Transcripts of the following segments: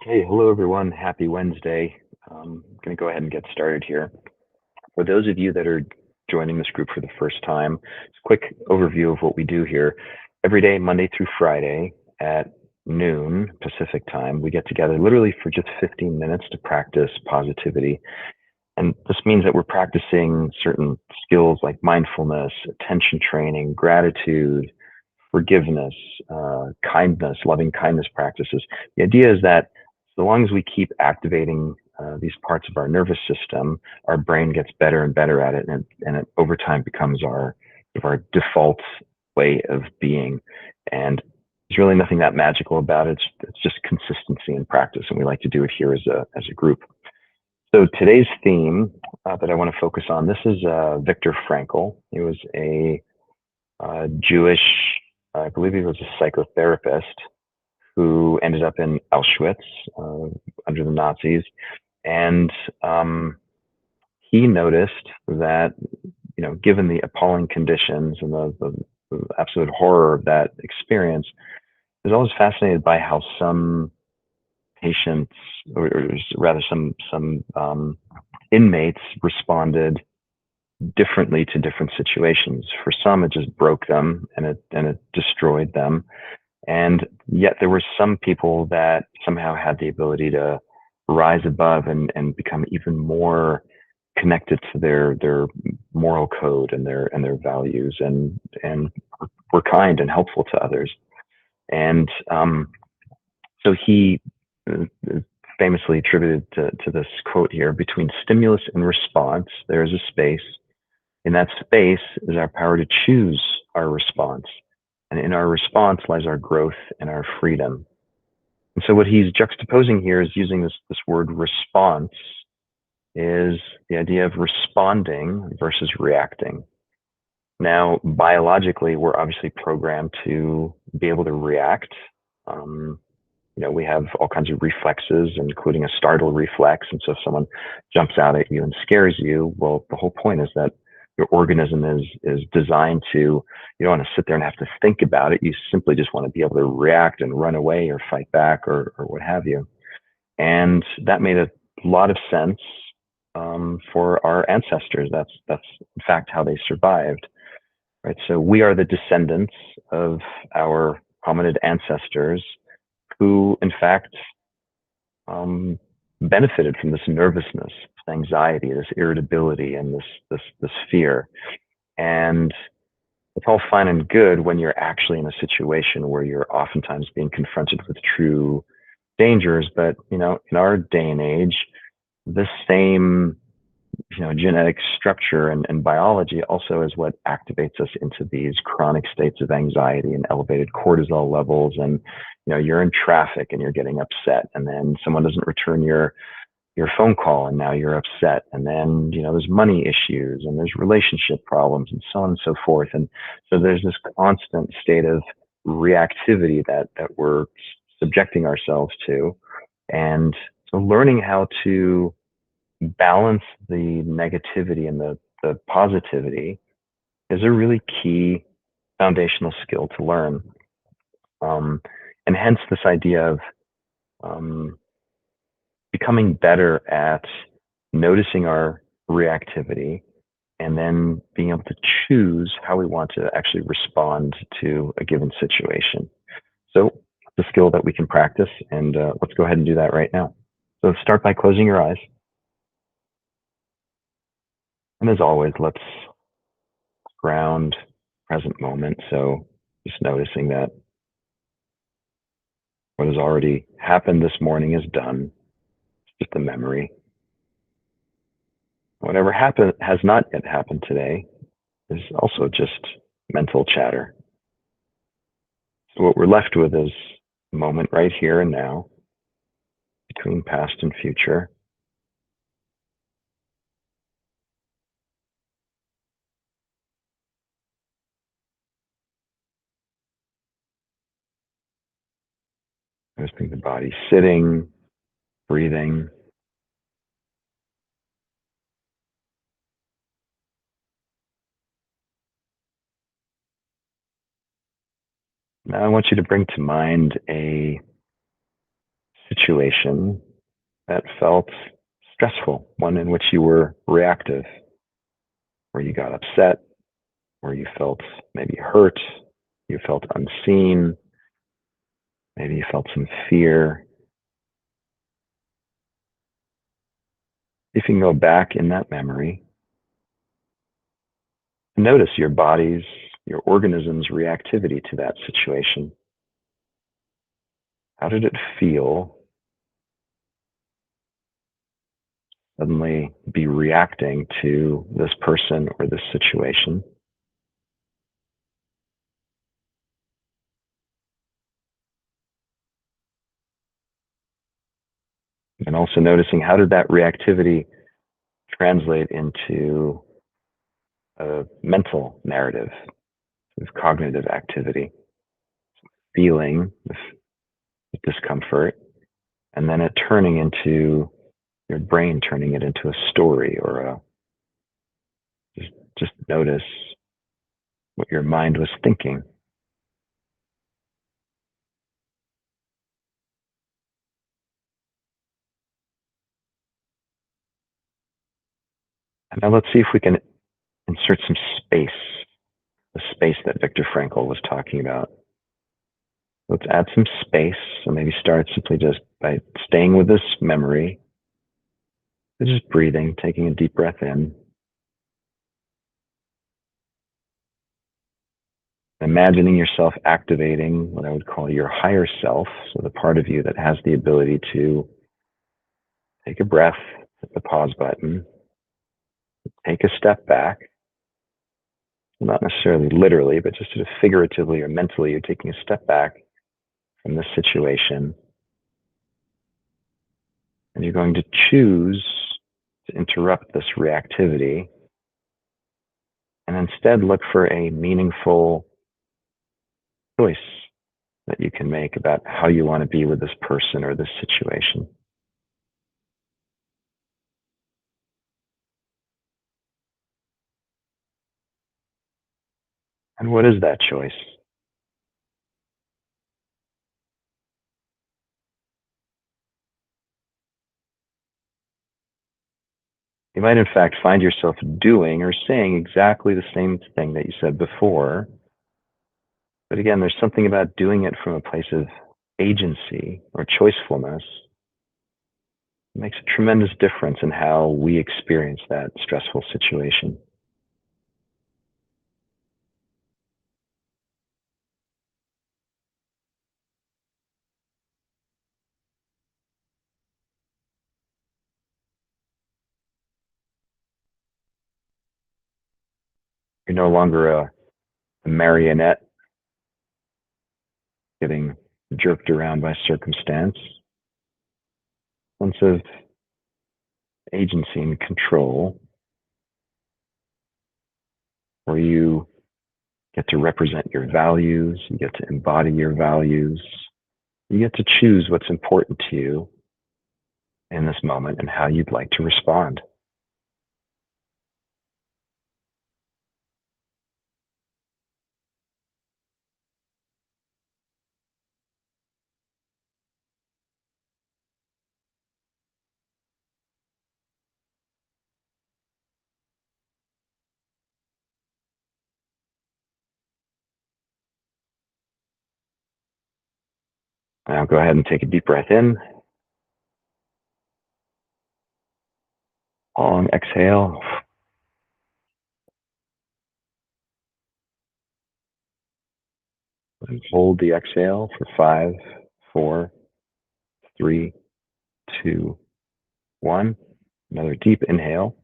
Okay, hello everyone. Happy Wednesday. I'm going to go ahead and get started here. For those of you that are joining this group for the first time, it's a quick overview of what we do here. Every day, Monday through Friday at noon Pacific time, we get together literally for just 15 minutes to practice positivity. And this means that we're practicing certain skills like mindfulness, attention training, gratitude, forgiveness, kindness, loving kindness practices. The idea is that so long as we keep activating these parts of our nervous system, our brain gets better and better at it, and it over time becomes our default way of being. And there's really nothing that magical about it. It's just consistency and practice, and we like to do it here as a group. So today's theme that I want to focus on, this is Viktor Frankl. He was a Jewish, I believe he was a psychotherapist who ended up in Auschwitz under the Nazis. And he noticed that, given the appalling conditions and the absolute horror of that experience, he was always fascinated by how some patients, or rather some inmates responded differently to different situations. For some, it just broke them and it destroyed them. And yet there were some people that somehow had the ability to rise above and become even more connected to their moral code and their values and were kind and helpful to others. And so he famously attributed to this quote here: between stimulus and response, there is a space. In that space is our power to choose our response. And in our response lies our growth and our freedom. And so what he's juxtaposing here is using this word response, is the idea of responding versus reacting. Now, biologically, we're obviously programmed to be able to react. We have all kinds of reflexes, including a startle reflex. And so if someone jumps out at you and scares you, well, the whole point is that your organism is designed to, you don't want to sit there and have to think about it. You simply just want to be able to react and run away or fight back or what have you. And that made a lot of sense for our ancestors. That's in fact how they survived, right? So we are the descendants of our hominid ancestors who, in fact, benefited from this nervousness, this anxiety, this irritability, and this fear. And it's all fine and good when you're actually in a situation where you're oftentimes being confronted with true dangers. But in our day and age, this same genetic structure and biology also is what activates us into these chronic states of anxiety and elevated cortisol levels. And you're in traffic and you're getting upset, and then someone doesn't return your phone call and now you're upset, and then there's money issues and there's relationship problems and so on and so forth. And so there's this constant state of reactivity that we're subjecting ourselves to. And so learning how to balance the negativity and the positivity is a really key foundational skill to learn. And hence this idea of becoming better at noticing our reactivity and then being able to choose how we want to actually respond to a given situation. So it's a skill that we can practice, and let's go ahead and do that right now. So start by closing your eyes. And as always, let's ground present moment. So just noticing that what has already happened this morning is done. It's just a memory. Whatever has not yet happened today is also just mental chatter. So what we're left with is a moment right here and now, between past and future. Noticing the body sitting, breathing. Now I want you to bring to mind a situation that felt stressful, one in which you were reactive, where you got upset, where you felt maybe hurt, you felt unseen, maybe you felt some fear. If you can go back in that memory, notice your body's, your organism's reactivity to that situation. How did it feel suddenly be reacting to this person or this situation? And also noticing how did that reactivity translate into a mental narrative of cognitive activity, feeling the discomfort, and then it turning into your brain turning it into a story or a just notice what your mind was thinking. And now let's see if we can insert some space, the space that Viktor Frankl was talking about. Let's add some space. So maybe start simply just by staying with this memory, just breathing, taking a deep breath in. Imagining yourself activating what I would call your higher self, so the part of you that has the ability to take a breath, hit the pause button, take a step back, not necessarily literally, but just sort of figuratively or mentally, you're taking a step back from this situation, and you're going to choose to interrupt this reactivity and instead look for a meaningful choice that you can make about how you want to be with this person or this situation. And what is that choice? You might, in fact, find yourself doing or saying exactly the same thing that you said before. But again, there's something about doing it from a place of agency or choicefulness. It makes a tremendous difference in how we experience that stressful situation. You're no longer a marionette getting jerked around by circumstance. Sense of agency and control, where you get to represent your values, you get to embody your values, you get to choose what's important to you in this moment and how you'd like to respond. Now go ahead and take a deep breath in. Long exhale. And hold the exhale for 5, 4, 3, 2, 1. Another deep inhale.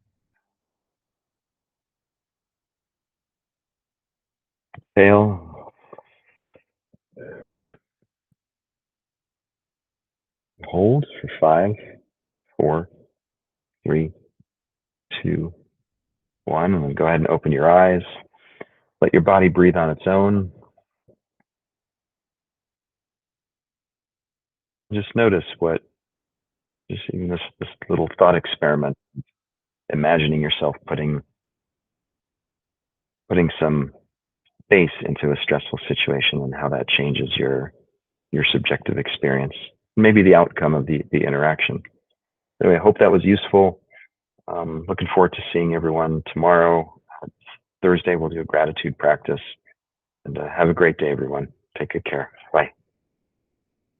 Exhale. Hold for 5, 4, 3, 2, 1. And then go ahead and open your eyes. Let your body breathe on its own. Just notice what, just even this little thought experiment, imagining yourself putting some space into a stressful situation and how that changes your subjective experience. maybe the outcome of the interaction. Anyway, I hope that was useful. Looking forward to seeing everyone tomorrow. Thursday, we'll do a gratitude practice. And have a great day, everyone. Take good care.